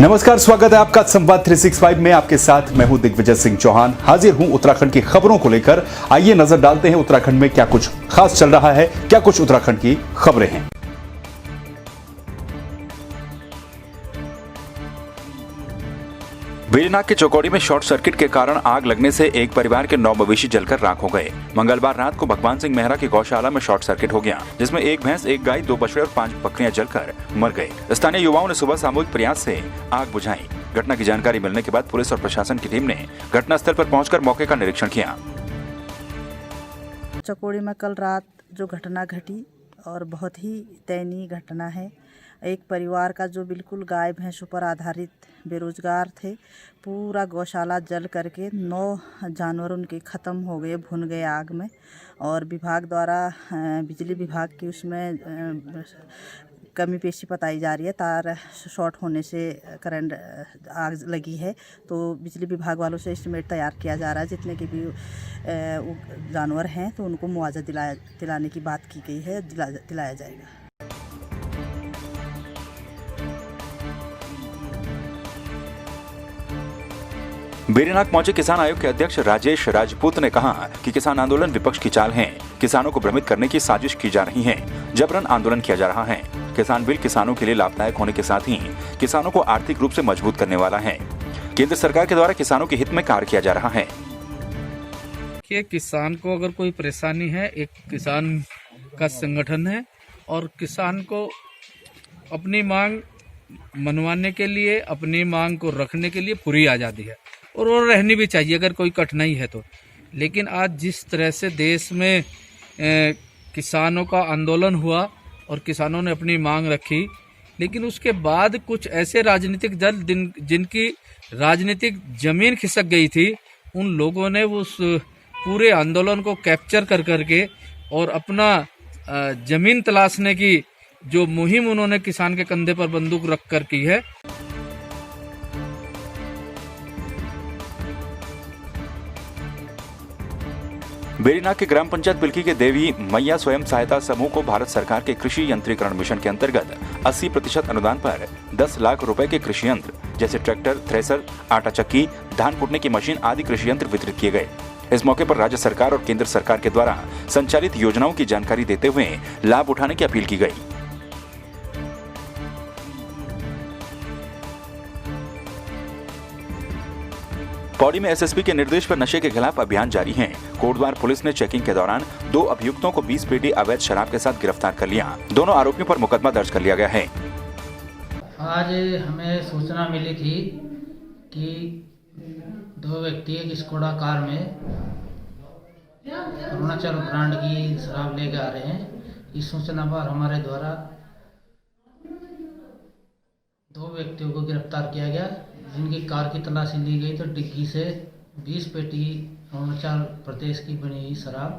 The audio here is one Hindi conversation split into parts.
नमस्कार, स्वागत है आपका संवाद 365 में। आपके साथ मैं हूं दिग्विजय सिंह चौहान। हाजिर हूं उत्तराखंड की खबरों को लेकर। आइए नजर डालते हैं उत्तराखंड में क्या कुछ खास चल रहा है, क्या कुछ उत्तराखंड की खबरें हैं। वेरीनाग के चौकौड़ी में शॉर्ट सर्किट के कारण आग लगने से एक परिवार के 9 मवेशी जलकर राख हो गए। मंगलवार रात को भगवान सिंह मेहरा की गौशाला में शॉर्ट सर्किट हो गया, जिसमें एक भैंस, एक गाय, 2 बछड़े और 5 बकरियां जलकर मर गए। स्थानीय युवाओं ने सुबह सामूहिक प्रयास से आग बुझाई। घटना की जानकारी मिलने के बाद पुलिस और प्रशासन की टीम ने घटनास्थल पर पहुंचकर मौके का निरीक्षण किया। चौकौड़ी में कल रात जो घटना घटी और बहुत ही दयनीय घटना है। एक परिवार का जो बिल्कुल गाय भैंसों पर आधारित बेरोजगार थे, पूरा गौशाला जल करके 9 जानवर उनके ख़त्म हो गए, भुन गए आग में। और विभाग द्वारा बिजली विभाग की उसमें कमी पेशी बताई जा रही है। तार शॉर्ट होने से करंट आग लगी है, तो बिजली विभाग वालों से एस्टीमेट तैयार किया जा रहा है। जितने के भी जानवर हैं तो उनको मुआवजा दिलाने की बात की गई है, दिलाया जाएगा। वेरीनाग पहुंचे किसान आयोग के अध्यक्ष राजेश राजपूत ने कहा कि किसान आंदोलन विपक्ष की चाल है। किसानों को भ्रमित करने की साजिश की जा रही है। जबरन आंदोलन किया जा रहा है। किसान बिल किसानों के लिए लाभदायक होने के साथ ही किसानों को आर्थिक रूप से मजबूत करने वाला है। केंद्र सरकार के द्वारा किसानों के हित में कार्य किया जा रहा है। कि किसान को अगर कोई परेशानी है, एक किसान का संगठन है और किसान को अपनी मांग मनवाने के लिए, अपनी मांग को रखने के लिए पूरी आज़ादी है और वो रहनी भी चाहिए अगर कोई कठिनाई है तो। लेकिन आज जिस तरह से देश में किसानों का आंदोलन हुआ और किसानों ने अपनी मांग रखी, लेकिन उसके बाद कुछ ऐसे राजनीतिक दल जिनकी राजनीतिक जमीन खिसक गई थी, उन लोगों ने उस पूरे आंदोलन को कैप्चर कर करके और अपना जमीन तलाशने की जो मुहिम उन्होंने किसान के कंधे पर बंदूक रख कर की है। वेरीनाग के ग्राम पंचायत पिलकी के देवी मैया स्वयं सहायता समूह को भारत सरकार के कृषि यंत्रीकरण मिशन के अंतर्गत 80% अनुदान पर 10 लाख रुपए के कृषि यंत्र जैसे ट्रैक्टर, थ्रेसर, आटा चक्की, धान कूटने की मशीन आदि कृषि यंत्र वितरित किए गए। इस मौके पर राज्य सरकार और केंद्र सरकार के द्वारा संचालित योजनाओं की जानकारी देते हुए लाभ उठाने की अपील की गई। पौड़ी में एसएसपी के निर्देश पर नशे के खिलाफ अभियान जारी है। कोटद्वार पुलिस ने चेकिंग के दौरान 2 अभियुक्तों को 20 पेटी अवैध शराब के साथ गिरफ्तार कर लिया। दोनों आरोपियों पर मुकदमा दर्ज कर लिया गया है। आज हमें सूचना मिली थी कि 2 व्यक्ति एक स्कोडा कार में अरुणाचल ब्रांड की शराब लेकर आ रहे हैं। इस सूचना पर हमारे द्वारा 2 व्यक्तियों को गिरफ्तार किया गया, जिनकी कार की तलाशी ली गई तो डिग्गी से 20 पेटी अरुणाचल प्रदेश की बनी हुई शराब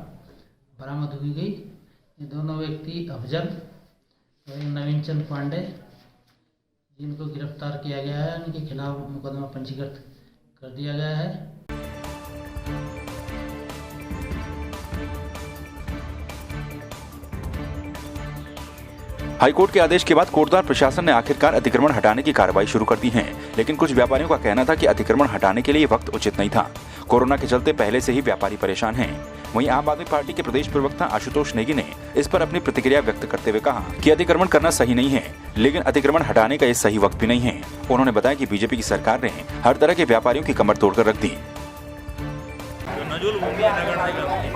बरामद हुई गई। ये दोनों व्यक्ति अफजल और नवीन चंद पांडे, जिनको गिरफ्तार किया गया है, उनके खिलाफ मुकदमा पंजीकृत कर दिया गया है। हाईकोर्ट के आदेश के बाद कोटद्वार प्रशासन ने आखिरकार अतिक्रमण हटाने की कार्रवाई शुरू कर दी है, लेकिन कुछ व्यापारियों का कहना था कि अतिक्रमण हटाने के लिए वक्त उचित नहीं था। कोरोना के चलते पहले से ही व्यापारी परेशान हैं। वहीं आम आदमी पार्टी के प्रदेश प्रवक्ता आशुतोष नेगी ने इस पर अपनी प्रतिक्रिया व्यक्त करते हुए कहा कि अतिक्रमण करना सही नहीं है, लेकिन अतिक्रमण हटाने का ये सही वक्त भी नहीं है। उन्होंने बताया कि बीजेपी की सरकार ने हर तरह के व्यापारियों की कमर तोड़कर रख दी। नजूल भूमि नगर निगम की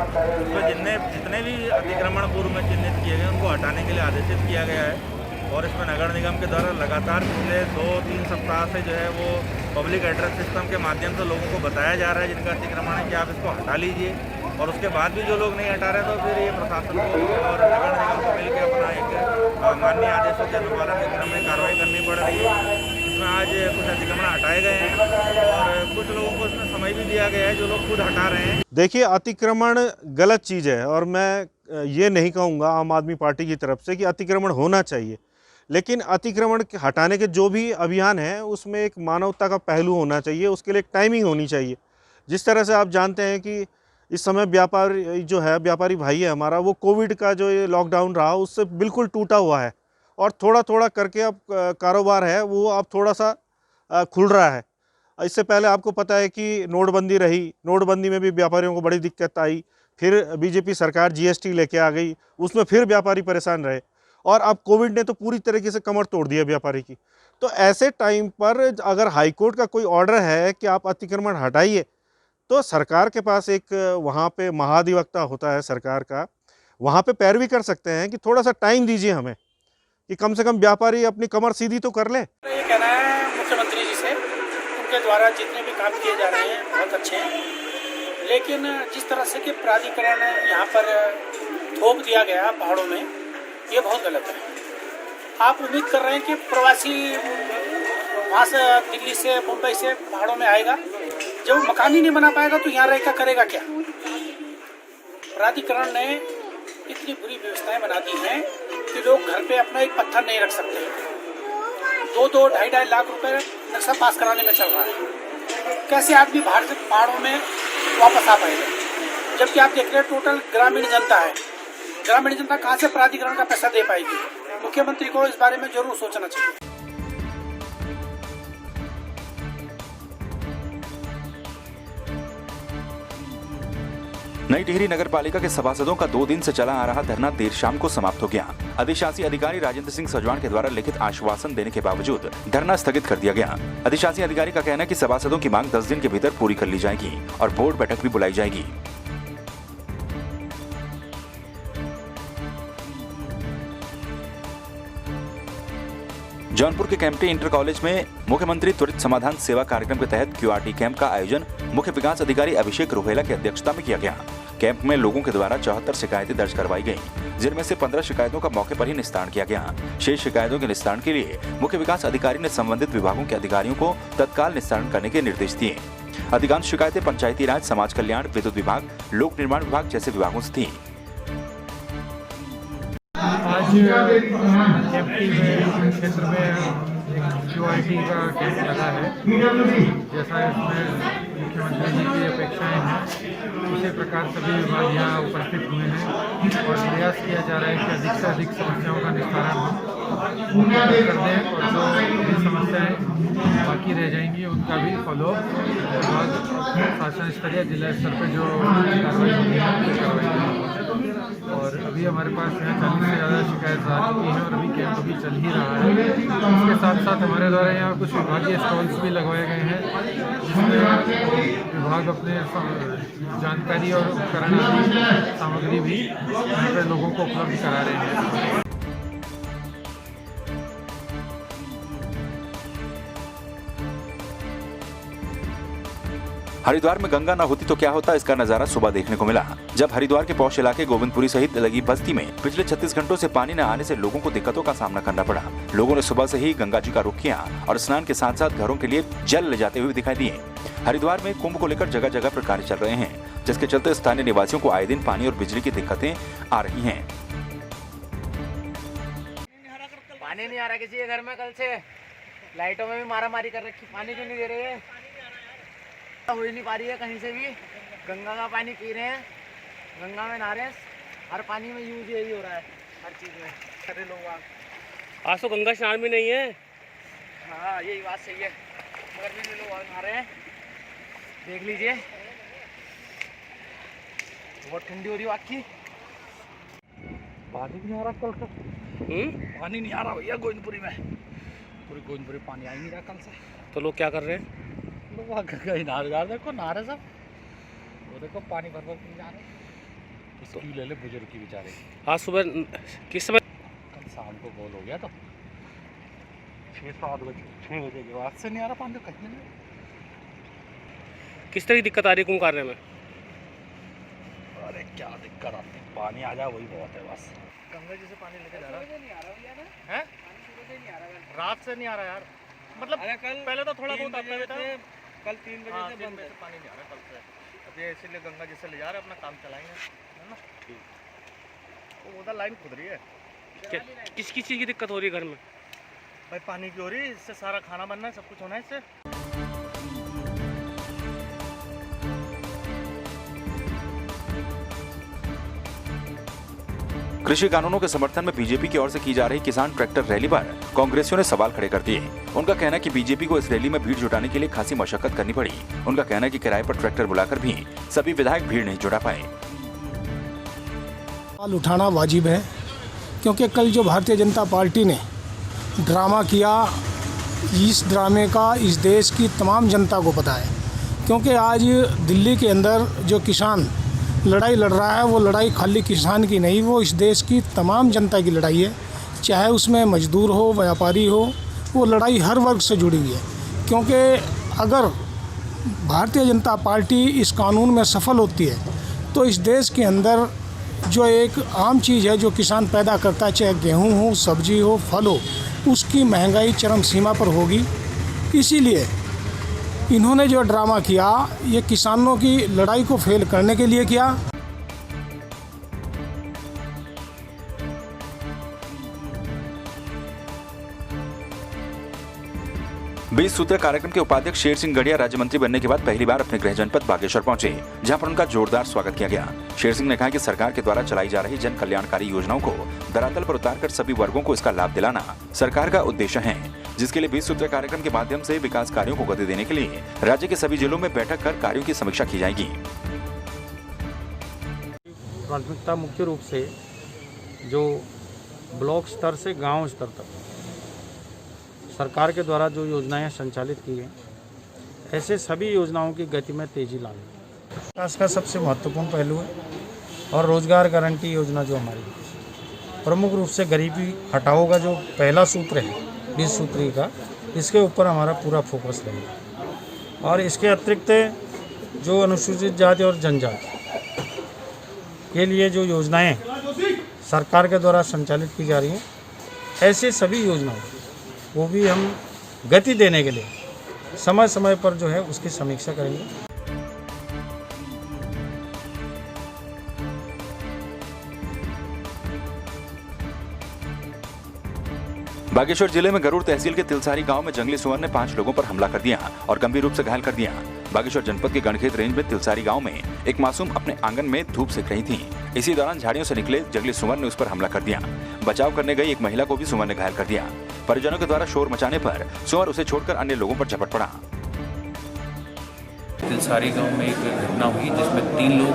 जितने भी अतिक्रमण पूर्व में चिन्हित किए गए उनको हटाने के लिए आदेशित किया गया है। और इसमें नगर निगम के द्वारा लगातार पिछले 2-3 सप्ताह से जो है वो पब्लिक एड्रेस सिस्टम के माध्यम से लोगों को बताया जा रहा है जिनका अतिक्रमण है कि आप इसको हटा लीजिए। और उसके बाद भी जो लोग नहीं हटा रहे तो फिर ये प्रशासन को और नगर निगम को मिलकर अपना एक माननीय आदेशों के अनुपालन के क्रम में कार्रवाई करनी पड़ रही है। इसमें आज कुछ अतिक्रमण हटाए गए हैं और कुछ लोगों को इसमें समय भी दिया गया है जो लोग खुद हटा रहे हैं। देखिए, अतिक्रमण गलत चीज़ है और मैं ये नहीं कहूँगा आम आदमी पार्टी की तरफ से कि अतिक्रमण होना चाहिए, लेकिन अतिक्रमण हटाने के जो भी अभियान है उसमें एक मानवता का पहलू होना चाहिए, उसके लिए एक टाइमिंग होनी चाहिए। जिस तरह से आप जानते हैं कि इस समय व्यापारी भाई है हमारा, वो कोविड का जो ये लॉकडाउन रहा उससे बिल्कुल टूटा हुआ है और थोड़ा थोड़ा करके अब कारोबार है वो अब थोड़ा सा खुल रहा है। इससे पहले आपको पता है कि नोटबंदी रही, नोटबंदी में भी व्यापारियों को बड़ी दिक्कत आई, फिर बीजेपी सरकार जीएसटी लेके आ गई, उसमें फिर व्यापारी परेशान रहे, और अब कोविड ने तो पूरी तरीके से कमर तोड़ दिया व्यापारी की। तो ऐसे टाइम पर अगर हाईकोर्ट का कोई ऑर्डर है कि आप अतिक्रमण हटाइए, तो सरकार के पास एक वहाँ पे महाधिवक्ता होता है सरकार का, वहाँ पे पैरवी कर सकते हैं कि थोड़ा सा टाइम दीजिए हमें, कि कम से कम व्यापारी अपनी कमर सीधी तो कर ले। ये कहना है मुख्यमंत्री जी से, उनके द्वारा जितने भी काम किए जा रहे हैं बहुत अच्छे हैं, लेकिन जिस तरह से कि प्राधिकरण यहाँ पर थोप दिया गया पहाड़ों में, ये बहुत गलत है। आप उम्मीद कर रहे हैं कि प्रवासी वहाँ से दिल्ली से मुंबई से पहाड़ों में आएगा, जब मकान ही नहीं बना पाएगा तो यहाँ रहकर करेगा क्या। प्राधिकरण ने इतनी बुरी व्यवस्थाएं बना दी हैं कि लोग घर पे अपना एक पत्थर नहीं रख सकते। 2-2, 2.5 लाख रुपए नक्शा पास कराने में चल रहा है। कैसे आदमी बाहर से पहाड़ों में वापस आ पाएगा, जबकि आप देख रहे हैं टोटल ग्रामीण जनता है। ग्रामीण जनता कहाँ से प्राधिकरण का पैसा दे पाएगी। मुख्यमंत्री को इस बारे में जरूर सोचना चाहिए। नई टिहरी नगर पालिका के सभासदों का 2 दिन से चला आ रहा धरना देर शाम को समाप्त हो गया। अधिशासी अधिकारी राजेंद्र सिंह सजवान के द्वारा लिखित आश्वासन देने के बावजूद धरना स्थगित कर दिया गया। अधिशासी अधिकारी का कहना है कि सभासदों की मांग 10 दिन के भीतर पूरी कर ली जाएगी और बोर्ड बैठक भी बुलाई जाएगी। जौनपुर के कैंपटी इंटर कॉलेज में मुख्यमंत्री त्वरित समाधान सेवा कार्यक्रम के तहत क्यूआरटी कैंप का आयोजन मुख्य विकास अधिकारी अभिषेक रोहेला की अध्यक्षता में किया गया। कैंप में लोगों के द्वारा 74 शिकायतें दर्ज करवाई गईं, जिनमें से 15 शिकायतों का मौके पर ही निस्तारण किया गया। शेष शिकायतों के निस्तारण के लिए मुख्य विकास अधिकारी ने संबंधित विभागों के अधिकारियों को तत्काल निस्तारण करने के निर्देश दिए। अधिकांश शिकायतें पंचायती राज, समाज कल्याण, विद्युत विभाग, लोक निर्माण विभाग जैसे विभागों से थी। आज कैंपटी में क्षेत्र में एक क्यूआरटी का कैंप लगा है। जैसा इसमें मुख्यमंत्री जी की अपेक्षाएं हैं, उसी प्रकार सभी विभाग यहाँ उपस्थित हुए हैं और प्रयास किया जा रहा है कि अधिक से अधिक समस्याओं का निस्तारण हम कर दें और जो भी समस्याएं बाकी रह जाएंगी उनका भी फॉलो विभाग शासन स्तरीय जिला स्तर पर जो कार्रवाई होती है कार्रवाई। और अभी हमारे पास यहाँ 40 से ज़्यादा शिकायत आ चुकी हैं और अभी कैंप अभी चल ही रहा है। इसके साथ साथ हमारे द्वारा यहाँ कुछ विभागीय स्टॉल्स भी लगवाए गए हैं, जिसमें विभाग अपने जानकारी और उपकरण सामग्री भी यहाँ पर लोगों को उपलब्ध करा रहे हैं। हरिद्वार में गंगा न होती तो क्या होता, इसका नजारा सुबह देखने को मिला, जब हरिद्वार के पौष इलाके गोविंदपुरी सहित लगी बस्ती में पिछले 36 घंटों से पानी न आने से लोगों को दिक्कतों का सामना करना पड़ा। लोगों ने सुबह से ही गंगा जी का रुख किया और स्नान के साथ साथ घरों के लिए जल ले जाते हुए दिखाई दिए। हरिद्वार में कुंभ को लेकर जगह जगह पर कार्य चल रहे हैं, जिसके चलते स्थानीय निवासियों को आए दिन पानी और बिजली की दिक्कतें आ रही हैं। पानी नहीं आ रहा किसी के घर में, कल से लाइटों में भी मारा मारी कर रखी, पानी क्यों नहीं दे रहे हैं, हो ही नहीं पा रही है कहीं से भी। गंगा का पानी पी रहे हैं, गंगा में नहा रहे हैं, हर पानी में यूज यही हो रहा है, हर चीज़ में करे लोग। आज तो गंगा स्नान भी नहीं है। हाँ यही बात सही है, गर्मी में लोग नहा रहे हैं, देख लीजिए बहुत ठंडी हो रही है। बाकी पानी नहीं आ रहा कल का, पानी नहीं आ रहा भैया गोविंदपुरी में, पूरी गोविंदपुरी पानी आ ही नहीं रहा कल से। तो लोग क्या कर रहे हैं? लोग गंगा ही नहा रहे, देखो नहा रहे सब, वो देखो पानी भर भर के जा रहे। इसकी ले ले बुजुर्ग की बेचारे। आज सुबह किस समय? कल शाम को गोल हो गया, तो 6-7 बजे, 6 बजे के बाद से नहीं आ रहा पानी, तो कहीं नहीं। किस तरह की दिक्कत आ रही है कुंभ कार्य में? अरे क्या दिक्कत आती है, पानी आ जाए वही बहुत है बस। गंगा जी से पानी लेके जा रहा है, रात से नहीं आ रहा यार, मतलब कल पहले तो थोड़ा बहुत आता था, कल 3 बजे से बंद है, पानी नहीं आ रहा कल से। अब ये इसीलिए गंगा जी से ले जा रहे, अपना काम चलाएंगे, है ना। ठीक, तो उधर लाइन खुद रही है। किस चीज़ की दिक्कत हो रही है घर में? भाई पानी की हो रही है, इससे सारा खाना बनना है, सब कुछ होना है इससे। कृषि कानूनों के समर्थन में बीजेपी की ओर से की जा रही किसान ट्रैक्टर रैली पर कांग्रेसियों ने सवाल खड़े कर दिए। उनका कहना है कि बीजेपी को इस रैली में भीड़ जुटाने के लिए खासी मशक्कत करनी पड़ी। उनका कहना है कि किराए पर ट्रैक्टर बुलाकर भी सभी विधायक भीड़ नहीं जुटा पाए। सवाल उठाना वाजिब है, क्योंकि कल जो भारतीय जनता पार्टी ने ड्रामा किया, इस ड्रामे का इस देश की तमाम जनता को पता है। क्योंकि आज दिल्ली के अंदर जो किसान लड़ाई लड़ रहा है, वो लड़ाई खाली किसान की नहीं, वो इस देश की तमाम जनता की लड़ाई है। चाहे उसमें मजदूर हो, व्यापारी हो, वो लड़ाई हर वर्ग से जुड़ी हुई है। क्योंकि अगर भारतीय जनता पार्टी इस कानून में सफल होती है तो इस देश के अंदर जो एक आम चीज़ है जो किसान पैदा करता है, चाहे गेहूँ हो, सब्जी हो, फल हो, उसकी महंगाई चरम सीमा पर होगी। इसीलिए इन्होंने जो ड्रामा किया, ये किसानों की लड़ाई को फेल करने के लिए किया। 20 सूत्रीय कार्यक्रम के उपाध्यक्ष शेर सिंह गढ़िया राज्य मंत्री बनने के बाद पहली बार अपने गृह जनपद बागेश्वर पहुंचे, जहां पर उनका जोरदार स्वागत किया गया। शेर सिंह ने कहा कि सरकार के द्वारा चलाई जा रही जन कल्याणकारी योजनाओं को धरातल पर उतारकर सभी वर्गों को इसका लाभ दिलाना सरकार का उद्देश्य है, जिसके लिए 20 सूत्रीय कार्यक्रम के माध्यम से विकास कार्यों को गति देने के लिए राज्य के सभी जिलों में बैठक कर कार्यों की समीक्षा की जाएगी। प्राथमिकता मुख्य रूप से जो ब्लॉक स्तर से गांव स्तर तक सरकार के द्वारा जो योजनाएं संचालित की हैं, ऐसे सभी योजनाओं की गति में तेजी लाना विकास का सबसे महत्वपूर्ण पहलू है। और रोजगार गारंटी योजना जो हमारी प्रमुख रूप से गरीबी हटाओ का जो पहला सूत्र है 20 सूत्री का, इसके ऊपर हमारा पूरा फोकस रहेगा। और इसके अतिरिक्त जो अनुसूचित जाति और जनजाति के लिए जो योजनाएं सरकार के द्वारा संचालित की जा रही हैं, ऐसे सभी योजनाओं वो भी हम गति देने के लिए समय समय पर जो है उसकी समीक्षा करेंगे। बागेश्वर जिले में गरुड़ तहसील के तिलसारी गांव में जंगली सुअर ने 5 लोगों पर हमला कर दिया और गंभीर रूप से घायल कर दिया। बागेश्वर जनपद के गणखेत रेंज में तिलसारी गांव में एक मासूम अपने आंगन में धूप सेक रही थी। इसी दौरान झाड़ियों से निकले जंगली सुअर ने उस पर हमला कर दिया। बचाव करने गई एक महिला को भी सुअर ने घायल कर दिया। परिजनों के द्वारा शोर मचाने पर सुअर उसे छोड़कर अन्य लोगों पर झपट पड़ा। तिलसारी गांव में एक घटना हुई जिसमें 3 लोग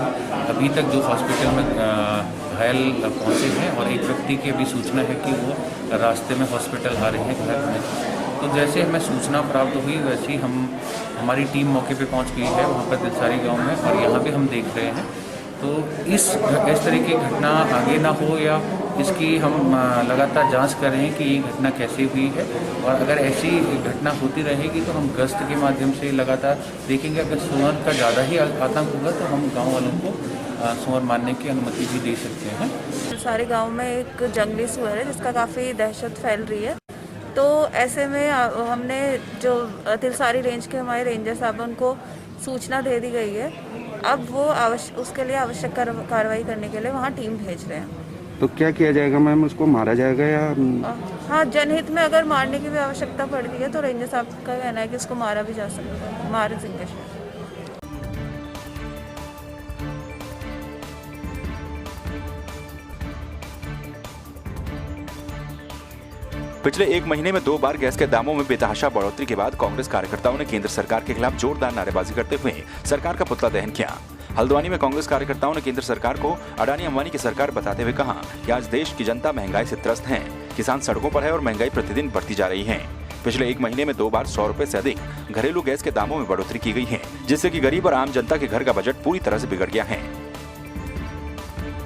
अभी तक जो हॉस्पिटल में घायल पहुंचे हैं और एक व्यक्ति की अभी सूचना है कि वो रास्ते में हॉस्पिटल आ रहे हैं घर में। तो जैसे हमें सूचना प्राप्त हुई वैसे ही हमारी टीम मौके पे पहुंच गई है वहाँ पर तिलसारी गांव में, और यहाँ भी हम देख रहे हैं। तो इस तरह की घटना आगे ना हो या इसकी हम लगातार जांच कर रहे हैं कि ये घटना कैसे हुई है, और अगर ऐसी घटना होती रहेगी तो हम गश्त के माध्यम से लगातार देखेंगे। अगर सुअर का ज़्यादा ही आतंक होगा तो हम गांव वालों को सुअर मारने की अनुमति भी दे सकते हैं। तिलसारी गांव में एक जंगली सुअर है जिसका काफ़ी दहशत फैल रही है, तो ऐसे में हमने जो तिलसारी रेंज के हमारे रेंजर साहब उनको सूचना दे दी गई है। अब वो उसके लिए आवश्यक कार्रवाई करने के लिए वहाँ टीम भेज रहे हैं। तो क्या किया जाएगा मैम, उसको मारा जाएगा या? हाँ, जनहित में अगर मारने की भी आवश्यकता पड़ती है तो रेंजर साहब का कहना है कि इसको मारा भी जा सकता है, मार देंगे। पिछले 1 महीने में 2 बार गैस के दामों में बेतहाशा बढ़ोतरी के बाद कांग्रेस कार्यकर्ताओं ने केंद्र सरकार के खिलाफ जोरदार नारेबाजी करते हुए सरकार का पुतला दहन किया। हल्द्वानी में कांग्रेस कार्यकर्ताओं ने केंद्र सरकार को अडानी अंबानी की सरकार बताते हुए कहा कि आज देश की जनता महंगाई से त्रस्त है, किसान सड़कों पर है और महंगाई प्रतिदिन बढ़ती जा रही है। पिछले 1 महीने में 2 बार 100 रुपए से अधिक घरेलू गैस के दामों में बढ़ोतरी की गई है, जिससे कि गरीब और आम जनता के घर का बजट पूरी तरह से बिगड़ गया है।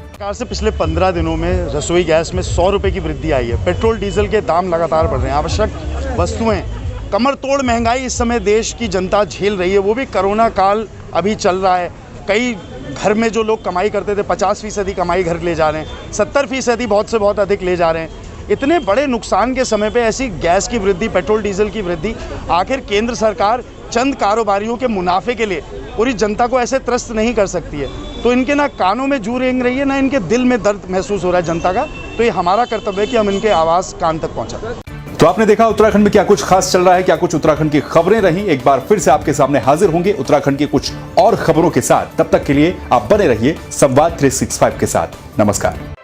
सरकार से पिछले 15 दिनों में रसोई गैस में 100 रुपए की वृद्धि आई है। पेट्रोल डीजल के दाम लगातार बढ़ रहे हैं। आवश्यक वस्तुएं कमर तोड़ महंगाई इस समय देश की जनता झेल रही है, वो भी कोरोना काल अभी चल रहा है। कई घर में जो लोग कमाई करते थे 50% कमाई घर ले जा रहे हैं, 70% बहुत से बहुत अधिक ले जा रहे हैं। इतने बड़े नुकसान के समय पे ऐसी गैस की वृद्धि, पेट्रोल डीजल की वृद्धि, आखिर केंद्र सरकार चंद कारोबारियों के मुनाफे के लिए पूरी जनता को ऐसे त्रस्त नहीं कर सकती है। तो इनके ना कानों में जू रेंग रही है, ना इनके दिल में दर्द महसूस हो रहा है जनता का। तो ये हमारा कर्तव्य है कि हम इनके आवाज़ कान तक पहुँचाएं। तो आपने देखा उत्तराखंड में क्या कुछ खास चल रहा है, क्या कुछ उत्तराखंड की खबरें रही। एक बार फिर से आपके सामने हाजिर होंगे उत्तराखंड की कुछ और खबरों के साथ। तब तक के लिए आप बने रहिए संवाद 365 के साथ। नमस्कार।